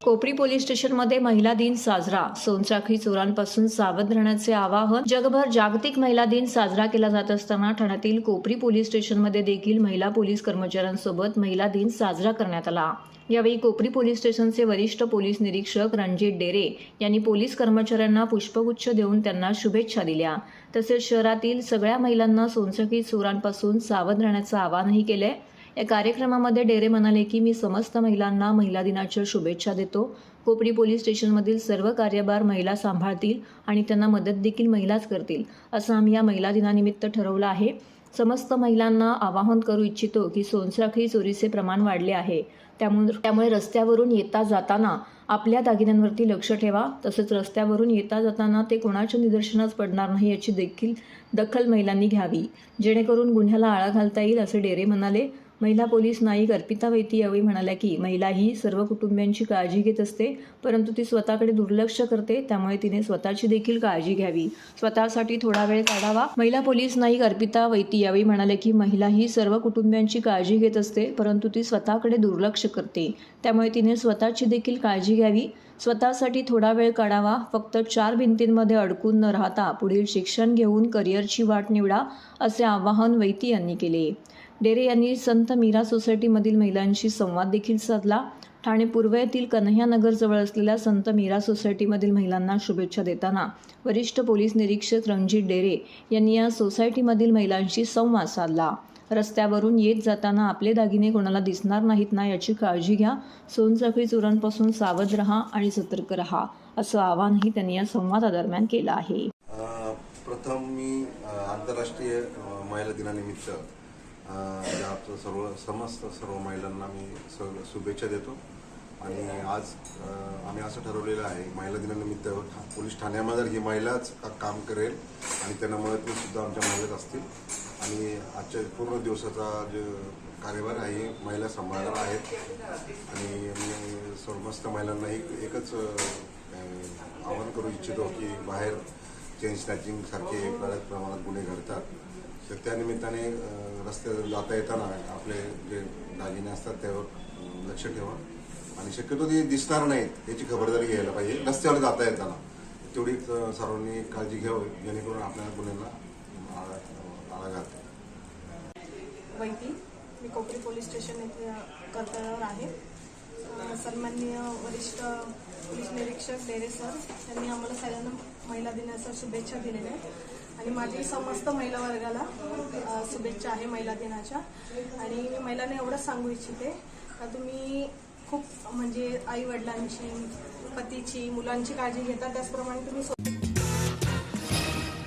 कोपरी police स्टेशनमध्ये महिला दिन साजरा. सोनसाखळी चोरांपासून सावध राहण्याचे आवाहन. जगभर जागतिक महिला दिन साजरा केला जात असताना ठाण्यातील कोपरी पोलीस स्टेशनमध्ये देखील महिला पोलीस कर्मचाऱ्यांसोबत महिला दिन साजरा करण्यात आला. यावेळी कोपरी पोलीस स्टेशनचे वरिष्ठ पोलीस निरीक्षक रणजित डेरे यांनी पोलीस कर्मचाऱ्यांना पुष्पगुच्छ देऊन त्यांना शुभेच्छा दिल्या. तसेच शहरातील सगळ्या महिलांना सोनसाखळी चोरांपासून सावध राहण्याचं आवाहनही केले. या कार्यक्रमामध्ये डेरे म्हणाले की मी समस्त महिलांना महिला दिनाच्या शुभेच्छा देतो. कोपरी पोलीस स्टेशनमधील सर्व कार्यभार महिला सांभाळतील आणि त्यांना मदत देखील महिलाच करतील असं आम्ही या महिला दिनानिमित्त ठरवलं आहे. समस्त महिलांना आवाहन करू इच्छितो की सोनसाखळी चोरीचे प्रमाण वाढले आहे, त्यामुळे रस्त्यावरून येता जाताना आपल्या दागिन्यांवरती लक्ष ठेवा. तसेच रस्त्यावरून येता जाताना ते कोणाच्या निदर्शनास पडणार नाही याची देखील दखल महिलांनी घ्यावी, जेणेकरून गुन्ह्याला आळा घालता येईल असे डेरे म्हणाले. महिला पोलीस नाईक अर्पिता वैती यावेळी म्हणाल्या की महिला ही सर्व कुटुंबियांची काळजी घेत असते, परंतु ती स्वतःकडे दुर्लक्ष करते, त्यामुळे तिने स्वतःची देखील काळजी घ्यावी, स्वतःसाठी थोडा वेळ काढावा. महिला पोलीस नाईक अर्पिता वैती यावेळी म्हणाले की महिला ही सर्व कुटुंबियांची काळजी घेत असते, परंतु ती स्वतःकडे दुर्लक्ष करते, त्यामुळे तिने स्वतःची देखील काळजी घ्यावी, स्वतःसाठी थोडा वेळ काढावा. फक्त 4 भिंतींमध्ये अडकून न राहता पुढील शिक्षण घेऊन करिअरची वाट निवडा असे आवाहन वैती यांनी केले. डेरे यांनी संत मीरा सोसायटीमधील महिलांशी संवाद देखील साधला. ठाणे पूर्व येथील कन्हैयानगर जवळ असलेल्या संत मीरा सोसायटीमधील महिलांना शुभेच्छा देताना वरिष्ठ पोलीस निरीक्षक रणजित डेरे यांनी या सोसायटीमधील महिलांशी संवाद साधला. रस्त्यावरून येत जाताना आपले दागिने कोणाला दिसणार नाहीत ना याची काळजी घ्या. सोनसाखळी चोरांपासून सावध रहा आणि सतर्क रहा असं आवाहनही त्यांनी या संवादादरम्यान केलं आहे. प्रथम मी आंतरराष्ट्रीय महिला दिनानिमित्त सर्व महिलांना मी शुभेच्छा देतो. आणि आज आम्ही असं ठरवलेलं आहे, महिला दिनानिमित्त पोलीस ठाण्यामध्ये ही महिलाच काम करेल आणि त्यांना मदतनीसुद्धा आमच्या महिलाच असतील. आणि आजच्या पूर्ण दिवसाचा जो कार्यभार आहे महिला सांभाळणार आहेत. आणि मी समस्त महिलांना एकच आवाहन करू इच्छितो की बाहेर चेन स्नॅचिंग सारखे बऱ्याच प्रमाणात गुन्हे घडतात, तर त्यानिमित्ताने रस्त्यावर जाता येताना आपले जे दागिने असतात त्यावर लक्ष ठेवा आणि शक्यतो ते दिसणार नाहीत याची खबरदारी घ्यायला पाहिजे. रस्त्यावर जाता येताना तेवढी सर्वांनी काळजी घ्यावी, जेणेकरून आपल्या गुन्ह्यांना आळा घालता येईल. वैती, मी कोपरी पोलीस स्टेशन येथे कर्तव्यावर आहे. सन्माननीय वरिष्ठ पोलीस निरीक्षक डेरे सर यांनी आम्हाला सगळ्यांना महिला दिनाच्या शुभेच्छा दिलेल्या आहेत आणि माझी समस्त महिला वर्गाला शुभेच्छा आहे महिला दिनाच्या. आणि मी महिलांना एवढंच सांगू इच्छिते का तुम्ही खूप म्हणजे आई वडिलांची, पतीची, मुलांची काळजी घेता, त्याचप्रमाणे तुम्ही